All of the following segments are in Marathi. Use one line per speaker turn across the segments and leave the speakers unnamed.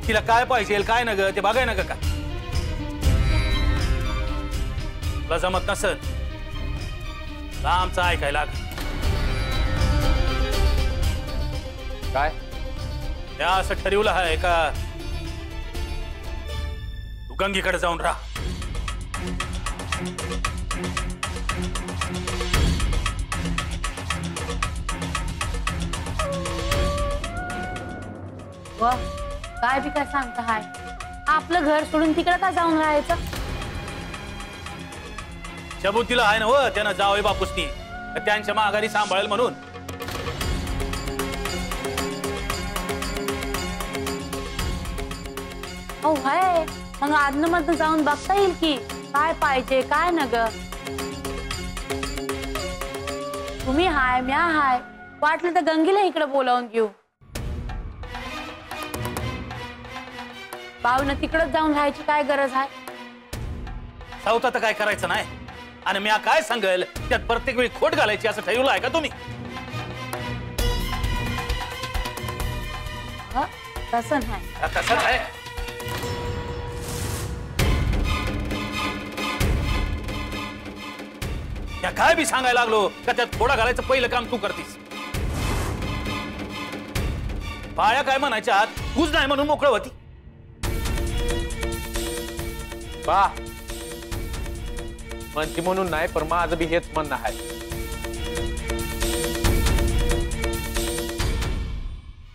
तिला काय पाहिजे काय नग ते बघाय नग का तुला जमत नसत आमचं ऐकायला लाग
काय
या असं ठरवलं आहे का तू गंगीकडे जाऊन राहा
काय बी काय सांगता हाय आपलं घर सोडून तिकडे का जाऊन राहायचं
शबुतीला आहे ना हो त्यानं जावई बापूसनी त्यांच्या माघारी सांभाळेल म्हणून
हो हाय मग आदन मधनं जाऊन बघता येईल की काय पाहिजे काय नग तुम्ही हाय म्या हाय वाटलं तर गंगीला इकडे बोलावून घेऊ भाऊन तिकडच जाऊन राहायची काय गरज आहे
सावता तर काय करायचं नाही आणि मी काय सांगेल त्यात प्रत्येक वेळी खोट घालायची असं ठरवलं आहे का तुम्ही
तसं नाही
तसंच आहे त्या काय बी सांगायला लागलो का त्यात थोडा घालायचं पहिलं काम तू करतीस बाया काय म्हणायच्या आत तूच नाही म्हणून मोकळं होती
बा म्हणती म्हणून नाही पण माझं बी हेच म्हणणं आहे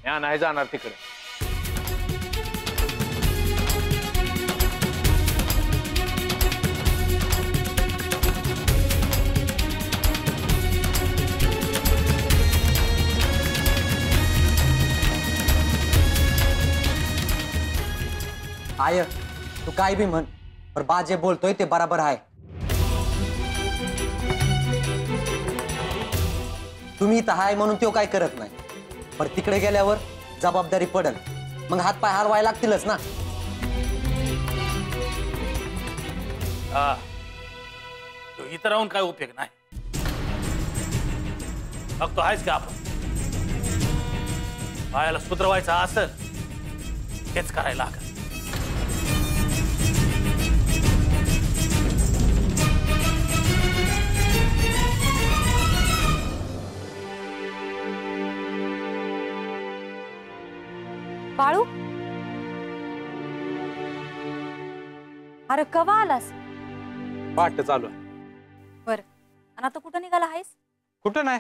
या नाही जाणार तिकडे
आय तू काय बी म्हण पर बा जे बोलतोय ते बराबर आहे तुम्ही इथं हाय म्हणून तो काय करत नाही पर तिकडे गेल्यावर जबाबदारी पडल मग हात पाय हलवायला लागतीलच ना
इथं राहून काय उपयोग नाही मग तो आहेच का आपण बायाला सुधरवायचा असेल हेच करायला लागल
बाळू अरे कवा आलास
वाट चालू आहे
बर आणि आता कुठं निघाला आहेस
कुठं नाही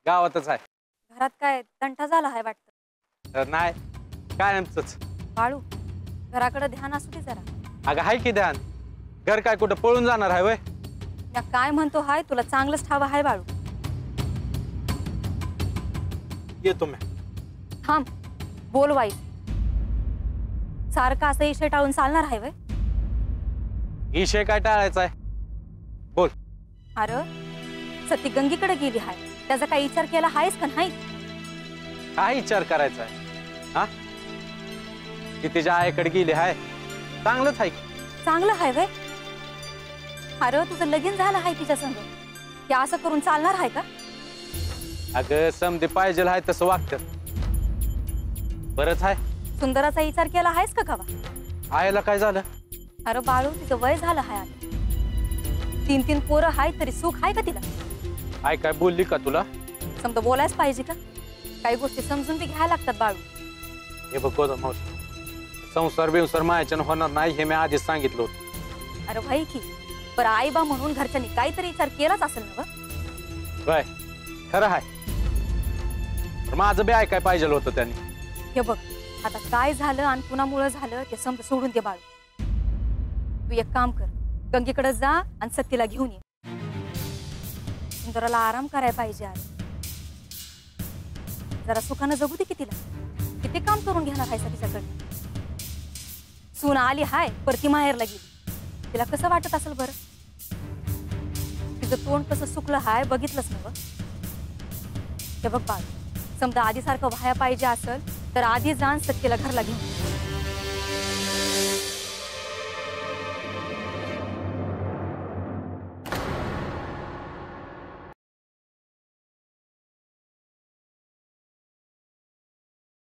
गावातच आहे
घरात काय तंटा झाला आहे वाटतं
तर नाही काय आमचंच
बाळू घराकडे ध्यान असू दे जरा
अगं हाय की ध्यान घर काय कुठं पळून जाणार आहे वय
या काय म्हणतो हाय तुला चांगलंच ठाव आहे बाळू
येतो मी
थांब बोल वाई सारखं असं इशे टाळून चालणार आहे वय
विषय काय टाळायचा आहे बोल
अरे सती गंगीकडे गेली आहे त्याचा काही विचार केला आहेस का नाही
काय विचार करायचा आहे हा ती तिच्या आईकडे गेली आहे चांगलंच आहे
चांगलं आहे वय अरे तुझं लगीन झालं आहे तिच्या संग हे असं करून चालणार आहे का
अगं समधी पाहिजे आहे तसं वागतं बरंच आहे
सुंदराचा विचार केला आहेस का कवा
आईला काय झालं
अरे बाळू तिचं वय झालं आहे आता 3-3 पोरं आहे तरी सुख आहे का तिला
आई काय बोलली का तुला
समजा बोलायच पाहिजे का काही गोष्टी समजून बी घ्यायला लागतात बाळू
हे बघ गोदा मावशी संसार बिंसार मायाच्यानं होणार नाही हे मी आधीच सांगितलं होतं
अरे भाई की पर आई बा म्हणून घरच्यांनी काहीतरी विचार केलाच असेल ना
काय खरं आहे माझं बी ऐकाय पाहिजे होतं त्यांनी
हे बघ आता काय झालं आणि कुणामुळे झालं ते समजा सोडून दे बाळू तू एक काम कर गंगेकडे जा आणि सत्तीला घेऊन ये सुंदराला आराम करायला पाहिजे अरे जरा सुखानं जगू दे की तिला किती काम करून घेणार आहे तिच्याकडे सून आली हाय परती माहेरला गेली तिला कसं वाटत असेल बरं तिचं तोंड कसं सुकलं हाय बघितलंच ना हे बघ बाळ समजा आधी सारखं व्हाया पाहिजे असेल तर आधी जाण सत्तेला घरला घेऊन